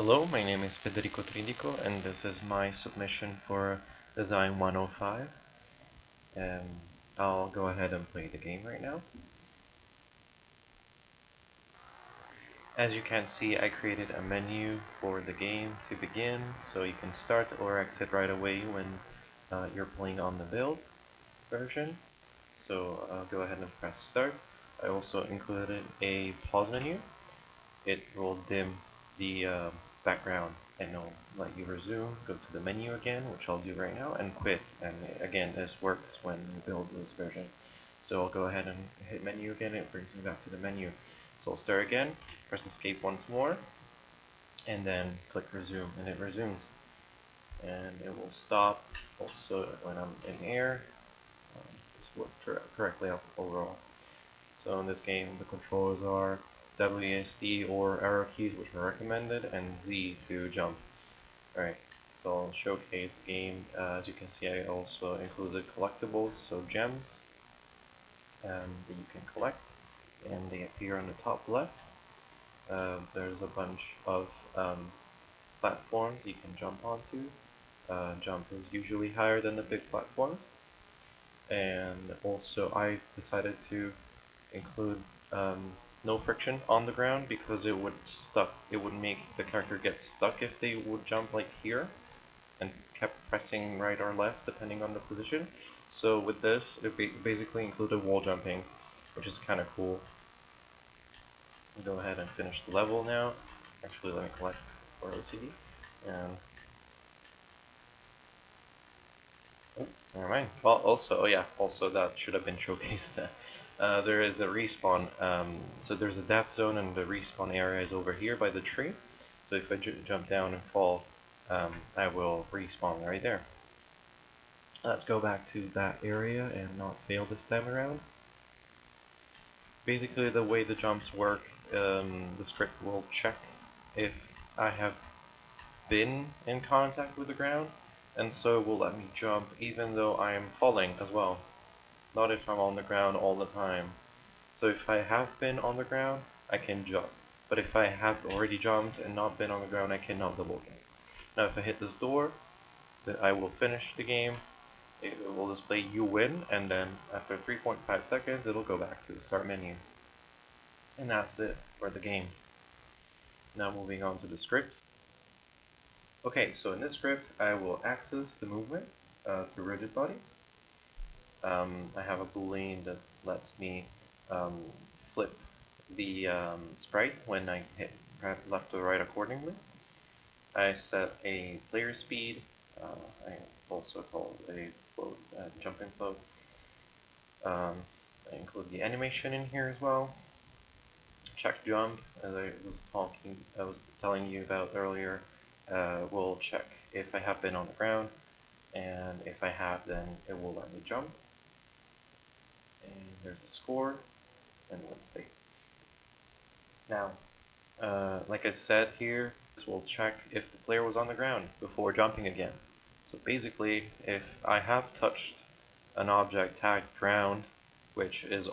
Hello, my name is Federico Tridico, and this is my submission for DES105. I'll go ahead and play the game right now. As you can see, I created a menu for the game to begin, so you can start or exit right away when you're playing on the build version. So I'll go ahead and press start. I also included a pause menu. It will dim the background and it'll let you resume, go to the menu again, which I'll do right now, and quit. And again, this works when you build this version. So I'll go ahead and hit menu again, it brings me back to the menu. So I'll start again, press escape once more, and then click resume, and it resumes. And it will stop also when I'm in air. Just work correctly out overall. So in this game, the controls are WASD or arrow keys, which are recommended, and Z to jump. Alright, so I'll showcase the game. As you can see, I also included collectibles, so gems that you can collect, and they appear on the top left. There's a bunch of platforms you can jump onto. Jump is usually higher than the big platforms. And also I decided to include no friction on the ground because it would make the character get stuck if they would jump like here and kept pressing right or left depending on the position. So with this, it basically included wall jumping, which is kind of cool. I'll go ahead and finish the level now. Actually, let me collect for OCD. And oh, never mind. Also, oh yeah, also that should have been showcased. There is a respawn. So there's a death zone, and the respawn area is over here by the tree. So if I jump down and fall, I will respawn right there. Let's go back to that area and not fail this time around. Basically, the way the jumps work, the script will check if I have been in contact with the ground, and so it will let me jump even though I am falling as well. Not if I'm on the ground all the time. So if I have been on the ground, I can jump. But if I have already jumped and not been on the ground, I cannot double jump. Now if I hit this door, then I will finish the game. It will display you win, and then after 3.5 seconds, it'll go back to the start menu. And that's it for the game. Now moving on to the scripts. Okay, so in this script, I will access the movement through rigid body. I have a boolean that lets me flip the sprite when I hit left or right accordingly. I set a player speed. I also call a float, jumping float. I include the animation in here as well. Check jump, as I was telling you about earlier, will check if I have been on the ground, and if I have, then it will let me jump. And there's a score and win state. Now, like I said here, this will check if the player was on the ground before jumping again. So basically, if I have touched an object tagged ground, which is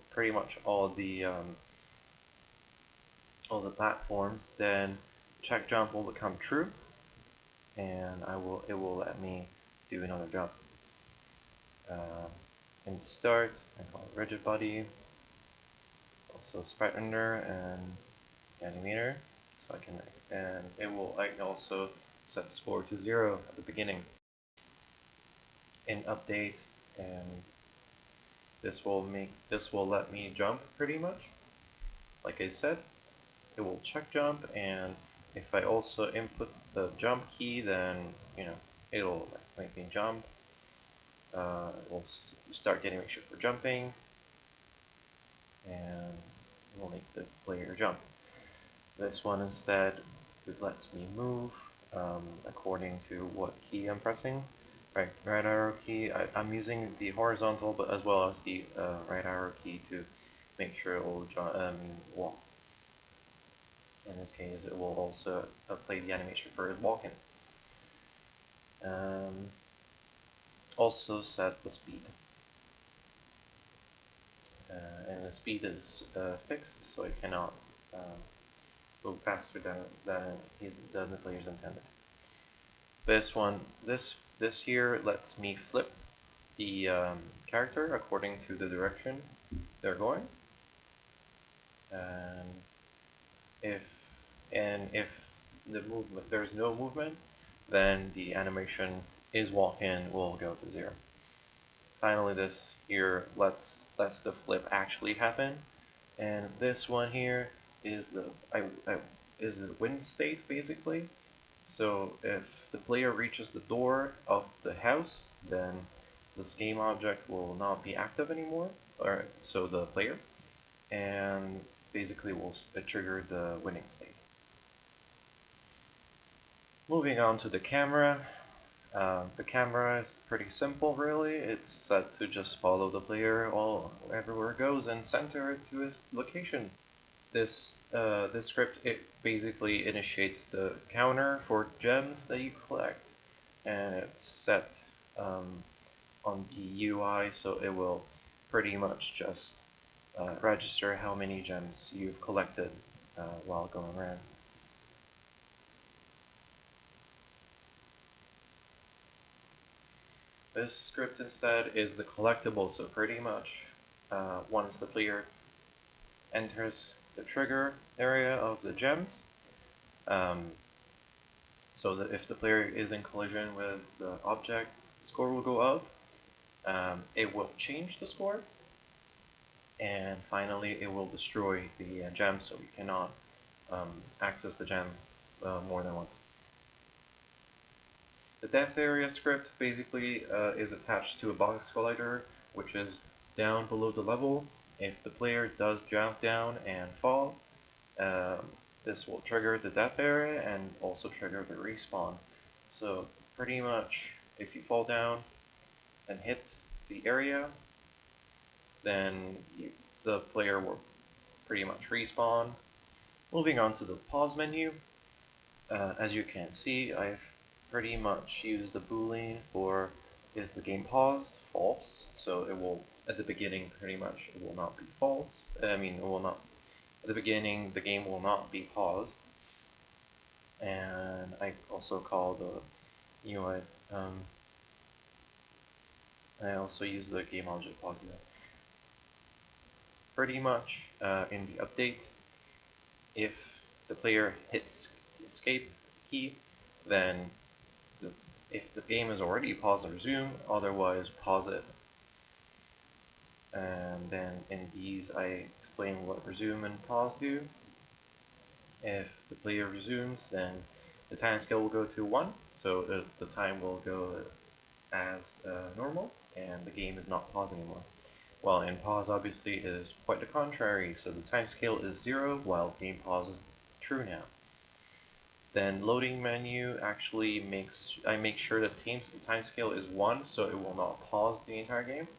pretty much all the platforms, then check jump will become true, and it will let me do another jump. In the start, I call it rigid body, also sprite render and animator, so I can also set the score to 0 at the beginning. In update, and this will let me jump pretty much. Like I said, it will check jump, and if I also input the jump key, then it'll make me jump. We'll start the animation for jumping, and we'll make the player jump. This one instead, it lets me move according to what key I'm pressing. Right arrow key. I'm using the horizontal, but as well as the right arrow key to make sure it will walk. In this case, it will also play the animation for walking. Also set the speed. And the speed is fixed, so it cannot go faster than the player's intended. This here lets me flip the character according to the direction they're going, and if there's no movement, then the animation is walk in will go to 0. Finally, this here lets the flip actually happen, and this one here is the win state basically. So if the player reaches the door of the house, then this game object will not be active anymore, or so the player, and basically will trigger the winning state. Moving on to the camera. The camera is pretty simple really. It's set to just follow the player everywhere it goes and center it to his location. This script, it basically initiates the counter for gems that you collect, and it's set on the UI, so it will pretty much just register how many gems you've collected while going around. This script instead is the collectible, so pretty much once the player enters the trigger area of the gems, so that if the player is in collision with the object, the score will go up, it will change the score, and finally it will destroy the gem, so you cannot access the gem more than once. The death area script basically is attached to a box collider, which is down below the level. If the player does jump down and fall, this will trigger the death area and also trigger the respawn. So pretty much if you fall down and hit the area, then the player will pretty much respawn. Moving on to the pause menu, as you can see, I've pretty much used the boolean for is the game paused, false, so it will at the beginning pretty much it will not be false. It will not at the beginning the game will not be paused, and I also call the UI. I also use the game object pause. Pretty much in the update, if the player hits the escape key, then if the game is already paused or resume, otherwise pause it. And then in these I explain what resume and pause do. If the player resumes, then the time scale will go to 1, so the time will go as normal, and the game is not paused anymore. While in pause, obviously, it is quite the contrary, so the time scale is 0, while game pause is true now. Then loading menu actually I make sure that the time scale is 1, so it will not pause the entire game,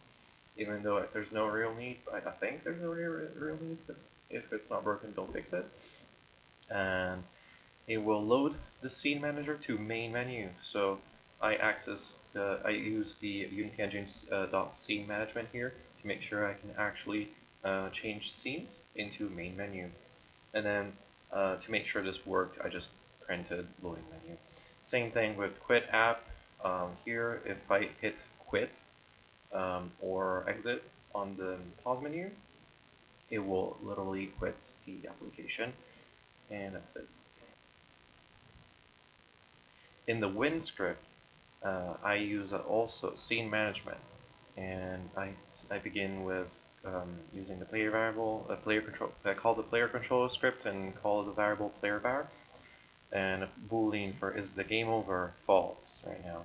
even though there's no real need. I think there's no real need, but if it's not broken, don't fix it. And it will load the scene manager to main menu. So I use the Unity Engine .scene management here to make sure I can actually change scenes into main menu. And then to make sure this worked, I just printed loading menu. Same thing with quit app. Here, if I hit quit or exit on the pause menu, it will literally quit the application, and that's it. In the win script, I use also scene management, and I begin with using the player variable, I call the player controller script and call the variable player var, and a boolean for is the game over false right now.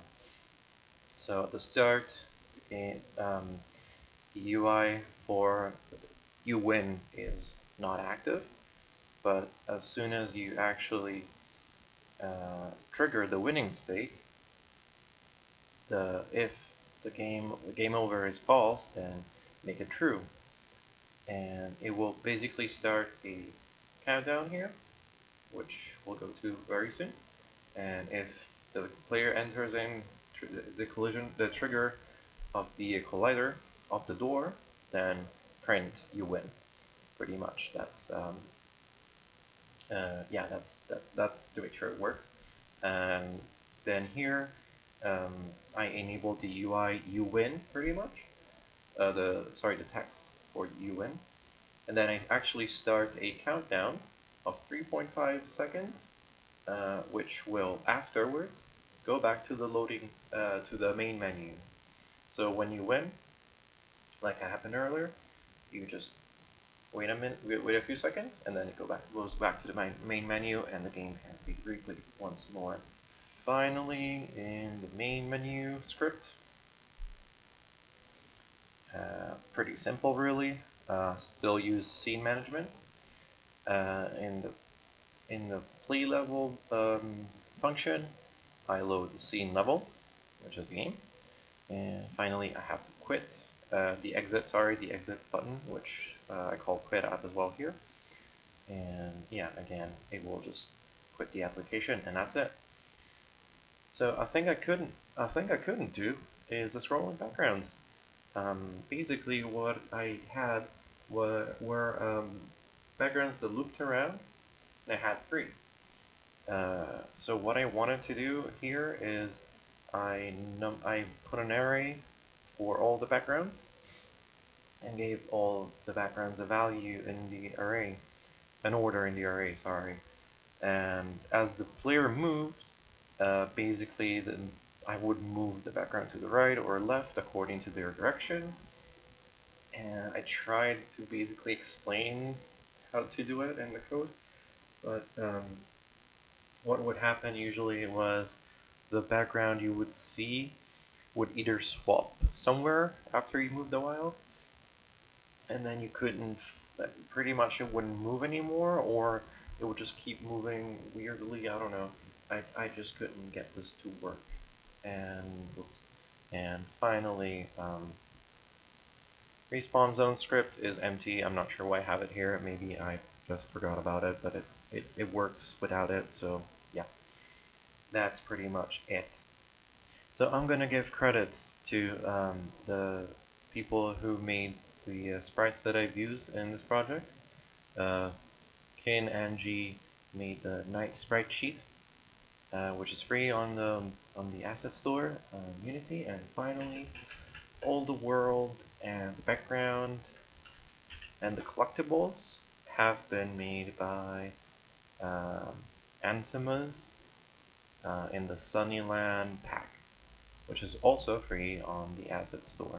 So at the start, the game, the UI for you win is not active, but as soon as you actually trigger the winning state, if the game over is false, then make it true, and it will basically start a countdown here, which we'll go to very soon. And if the player enters in the trigger of the collider of the door, then print you win. Pretty much Yeah, that's to make sure it works. And then here, I enable the UI you win pretty much. The text for you win, and then I actually start a countdown of 3.5 seconds, which will afterwards go back to the loading to the main menu. So when you win, like happened earlier, you just wait a minute, wait a few seconds, and then it goes back to the main menu, and the game can be replayed once more. Finally, in the main menu script, pretty simple really. Still use scene management. In the play level function, I load the scene level, which is the game, and finally I have to quit. The exit button, which I call quit app as well here. And yeah, again, it will just quit the application, and that's it. So I think I couldn't do is the scrolling backgrounds. Basically, what I had were backgrounds that looped around, and I had three. So what I wanted to do here is I put an array for all the backgrounds and gave all the backgrounds a value in the array, an order in the array, sorry. And as the player moved, basically I would move the background to the right or left according to their direction. And I tried to basically explain how to do it in the code, but what would happen usually was the background you would see would either swap somewhere after you moved a while, and then you couldn't, pretty much it wouldn't move anymore, or it would just keep moving weirdly. I don't know. I just couldn't get this to work. And finally, respawn zone script is empty. I'm not sure why I have it here. Maybe I just forgot about it, but it works without it, so yeah. That's pretty much it. So I'm gonna give credits to the people who made the sprites that I've used in this project. Kin and G made the night sprite sheet, which is free on the asset store, Unity. And finally, all the world and the background and the collectibles have been made by Ansimas in the Sunnyland pack, which is also free on the asset store.